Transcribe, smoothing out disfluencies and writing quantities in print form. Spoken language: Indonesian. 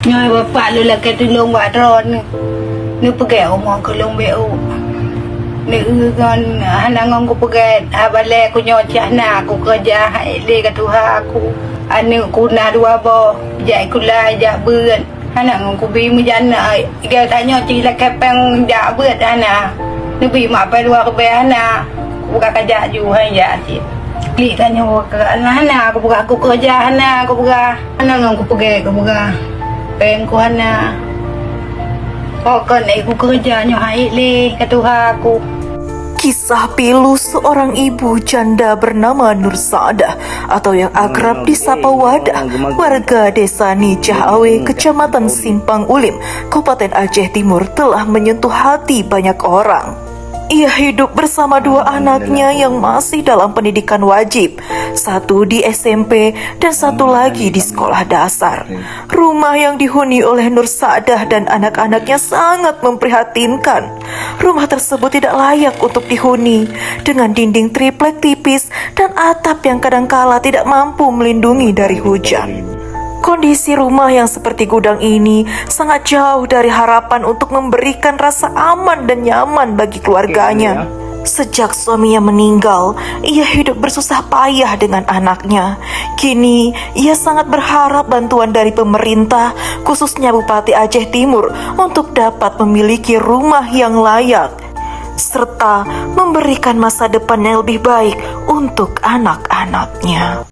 Nhoi bapak lu lah ke tulung buat ron ni pergi omong ke long beo ni kan anak ngong ku pergi abale ku nyoci anak aku kerja hai le ke tuha aku ane ku na dua bo jai ku la ja beun anak ngong ku bi mu jana dia tanya ci la kepeng ja beut anak ni bi ma pe dua ke be anak ku buka kerja ju hai ja ci li tanya ke anak aku buka aku kerja anak aku buka anak ngong ku pergi ku buka peng ku anak kan aku kerjanya hai le kata aku. Kisah pilu seorang ibu janda bernama Nur Saadah atau yang akrab disapa Wadah, warga desa Nicah Awe, kecamatan Simpang Ulim, Kabupaten Aceh Timur, telah menyentuh hati banyak orang. Ia hidup bersama dua anaknya yang masih dalam pendidikan wajib, satu di SMP dan satu lagi di sekolah dasar. Rumah yang dihuni oleh Nur Saadah dan anak-anaknya sangat memprihatinkan. Rumah tersebut tidak layak untuk dihuni, dengan dinding triplek tipis dan atap yang kadangkala tidak mampu melindungi dari hujan. Kondisi rumah yang seperti gudang ini sangat jauh dari harapan untuk memberikan rasa aman dan nyaman bagi keluarganya. Sejak suaminya meninggal, ia hidup bersusah payah dengan anaknya. Kini, ia sangat berharap bantuan dari pemerintah, khususnya Bupati Aceh Timur, untuk dapat memiliki rumah yang layak, serta memberikan masa depan yang lebih baik untuk anak-anaknya.